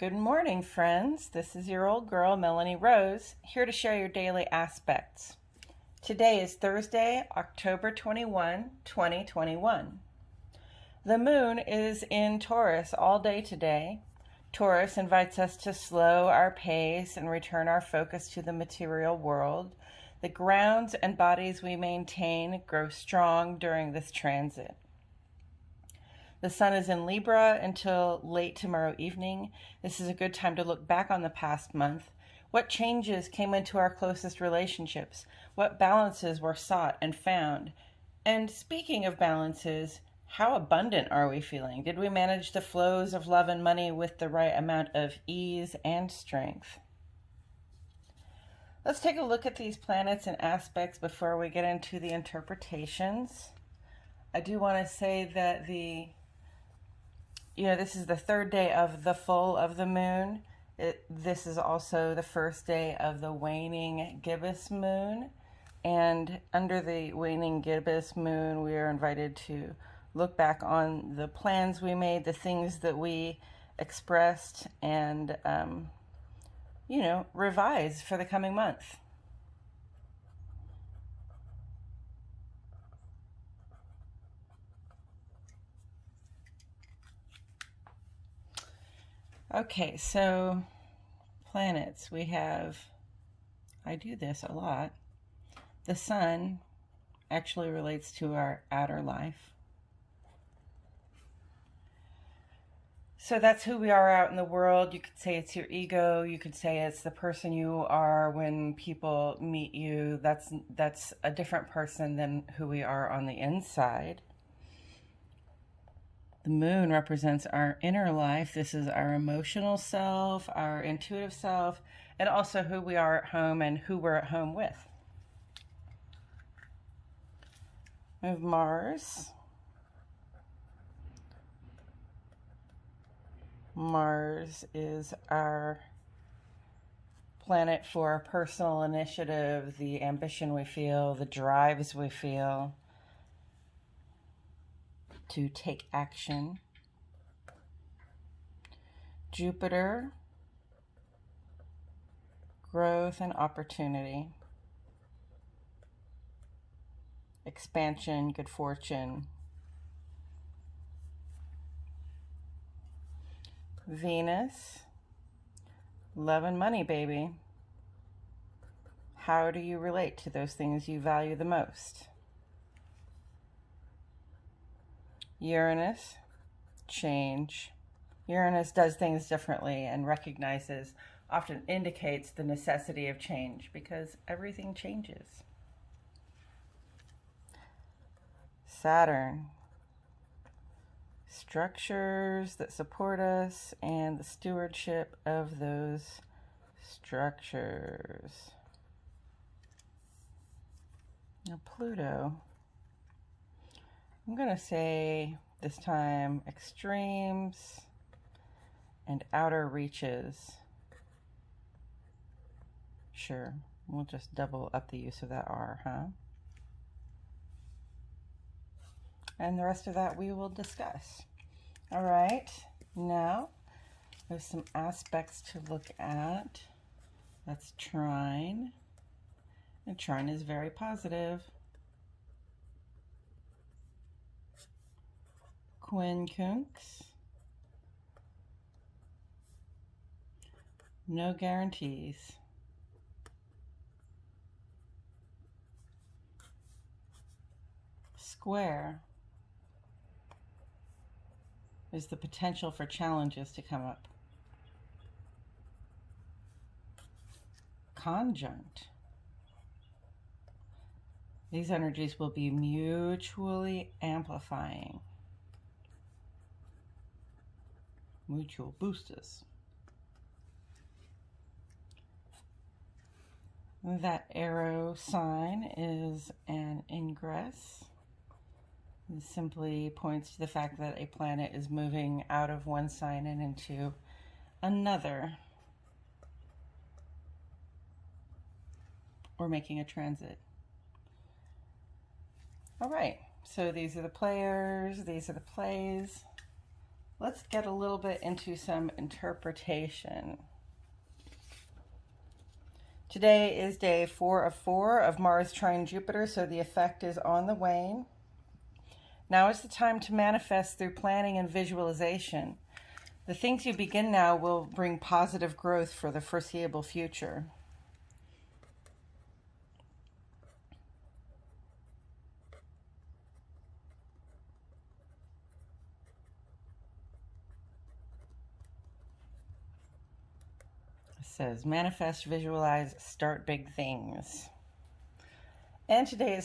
Good morning, friends. This is your old girl, Melanie Rose, here to share your daily aspects. Today is Thursday, October 21, 2021. The moon is in Taurus all day today. Taurus invites us to slow our pace and return our focus to the material world. The grounds and bodies we maintain grow strong during this transit. The sun is in Libra until late tomorrow evening. This is a good time to look back on the past month. What changes came into our closest relationships? What balances were sought and found? And speaking of balances, how abundant are we feeling? Did we manage the flows of love and money with the right amount of ease and strength? Let's take a look at these planets and aspects before we get into the interpretations. I do want to say that this is the third day of the full of the moon. This is also the first day of the waning gibbous moon. And under the waning gibbous moon, we are invited to look back on the plans we made, the things that we expressed, and, revise for the coming month. Okay, so planets. We have, I do this a lot. The sun actually relates to our outer life. So that's who we are out in the world. You could say it's your ego. You could say it's the person you are when people meet you. That's a different person than who we are on the inside. The moon represents our inner life. This is our emotional self, our intuitive self, and also who we are at home and who we're at home with. We have Mars. Mars is our planet for personal initiative, the ambition we feel, the drives we feel to take action. Jupiter, growth and opportunity. Expansion, good fortune. Venus, love and money, baby. How do you relate to those things you value the most? Uranus, change. Uranus does things differently and recognizes, often indicates the necessity of change because everything changes. Saturn, structures that support us and the stewardship of those structures. Now Pluto, I'm going to say this time extremes and outer reaches. Sure, we'll just double up the use of that R, huh? And the rest of that we will discuss. All right, now there's some aspects to look at. That's trine, and trine is very positive. Quincunx, no guarantees. Square is the potential for challenges to come up. Conjunct, these energies will be mutually amplifying. Mutual boosters. That arrow sign is an ingress. It simply points to the fact that a planet is moving out of one sign and into another, or making a transit. All right, so these are the players, these are the plays. Let's get a little bit into some interpretation. Today is day 4 of 4 of Mars trine Jupiter, so the effect is on the wane. Now is the time to manifest through planning and visualization. The things you begin now will bring positive growth for the foreseeable future. It says, manifest, visualize, start big things. And today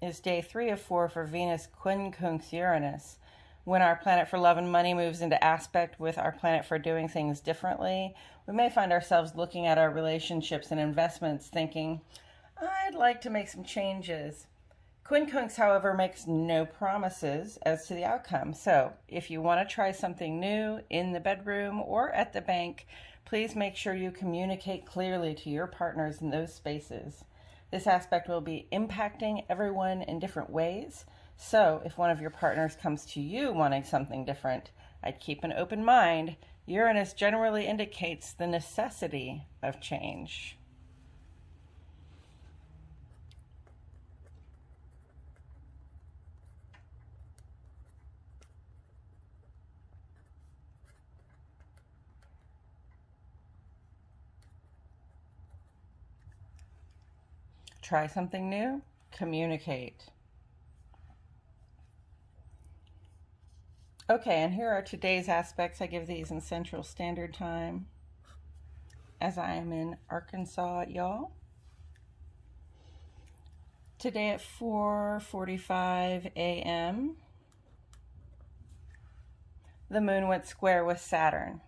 is day 3 of 4 for Venus Quincunx Uranus. When our planet for love and money moves into aspect with our planet for doing things differently, we may find ourselves looking at our relationships and investments thinking, I'd like to make some changes. Quincunx, however, makes no promises as to the outcome. So if you want to try something new in the bedroom or at the bank, please make sure you communicate clearly to your partners in those spaces. This aspect will be impacting everyone in different ways. So if one of your partners comes to you wanting something different, I'd keep an open mind. Uranus generally indicates the necessity of change. Try something new, communicate. Okay, and here are today's aspects. I give these in Central Standard Time, as I am in Arkansas, y'all. Today at 4:45 a.m., the moon went square with Saturn.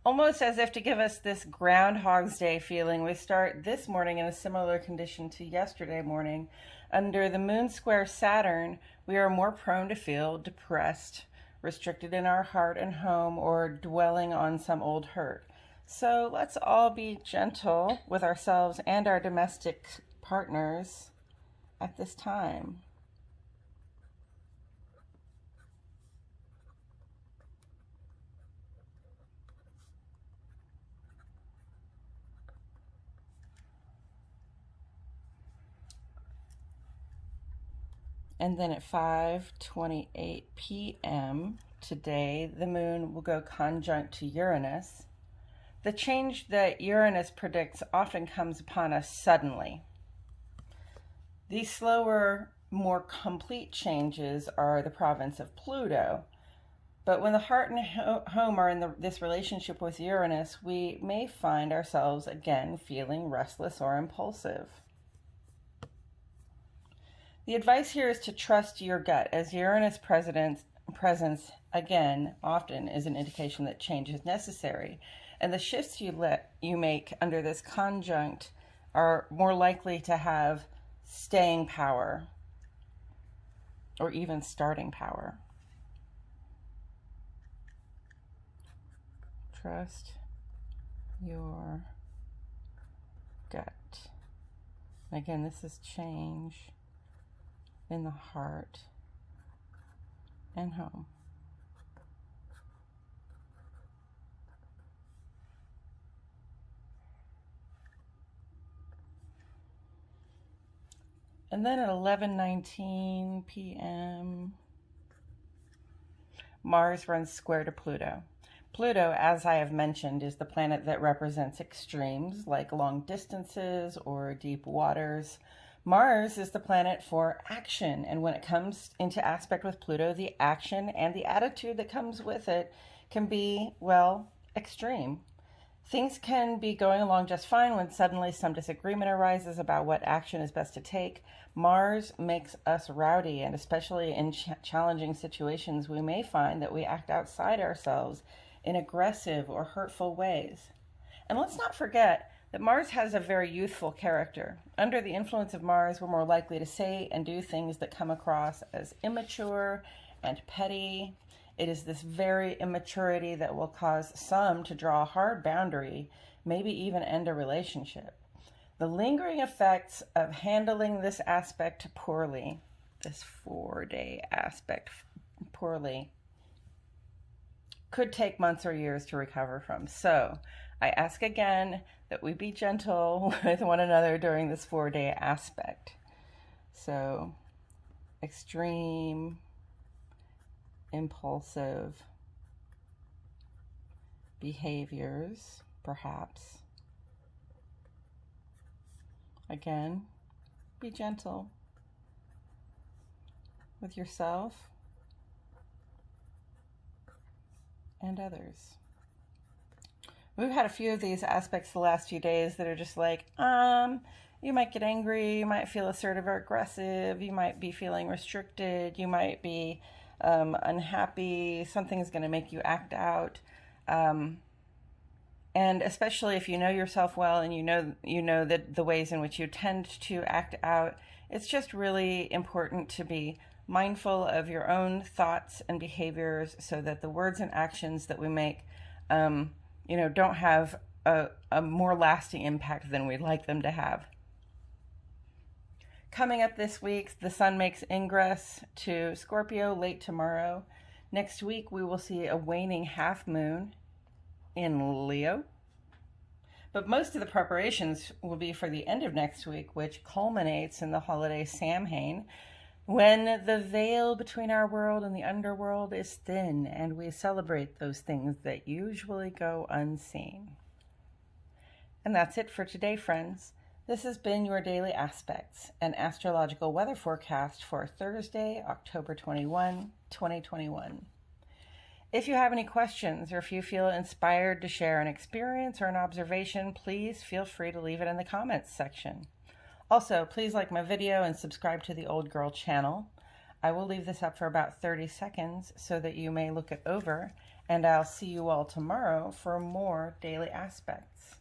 Almost as if to give us this Groundhog's Day feeling, we start this morning in a similar condition to yesterday morning. Under the moon square Saturn, we are more prone to feel depressed, restricted in our heart and home, or dwelling on some old hurt. So let's all be gentle with ourselves and our domestic partners at this time. And then at 5:28 p.m. today, the moon will go conjunct to Uranus. The change that Uranus predicts often comes upon us suddenly. These slower, more complete changes are the province of Pluto. But when the heart and home are in this relationship with Uranus, we may find ourselves again feeling restless or impulsive. The advice here is to trust your gut, as Uranus presence again often is an indication that change is necessary, and the shifts you make under this conjunct are more likely to have staying power or even starting power. Trust your gut. Again, this is change in the heart and home. And then at 11:19 p.m., Mars runs square to Pluto. Pluto, as I have mentioned, is the planet that represents extremes like long distances or deep waters. Mars is the planet for action, and when it comes into aspect with Pluto, the action and the attitude that comes with it can be, well, extreme. Things can be going along just fine when suddenly some disagreement arises about what action is best to take. Mars makes us rowdy, and especially in challenging situations, we may find that we act outside ourselves in aggressive or hurtful ways. And let's not forget that Mars has a very youthful character. Under the influence of Mars, we're more likely to say and do things that come across as immature and petty. It is this very immaturity that will cause some to draw a hard boundary, maybe even end a relationship. The lingering effects of handling this aspect poorly, this 4-day aspect poorly, could take months or years to recover from. So I ask again that we be gentle with one another during this 4-day aspect. So extreme, impulsive behaviors, perhaps. Again, be gentle with yourself and others. We've had a few of these aspects the last few days that are just like, you might get angry, you might feel assertive or aggressive, you might be feeling restricted, you might be unhappy, something's going to make you act out. And especially if you know yourself well and you know that the ways in which you tend to act out, it's just really important to be mindful of your own thoughts and behaviors so that the words and actions that we make, don't have a more lasting impact than we'd like them to have. Coming up this week, the sun makes ingress to Scorpio late tomorrow. Next week, we will see a waning half moon in Leo. But most of the preparations will be for the end of next week, which culminates in the holiday Samhain, when the veil between our world and the underworld is thin and we celebrate those things that usually go unseen. And that's it for today, friends. This has been your Daily Aspects, an astrological weather forecast for Thursday, October 21, 2021. If you have any questions or if you feel inspired to share an experience or an observation, please feel free to leave it in the comments section. Also, please like my video and subscribe to the Old Girl channel. I will leave this up for about 30 seconds so that you may look it over, and I'll see you all tomorrow for more Daily Aspects.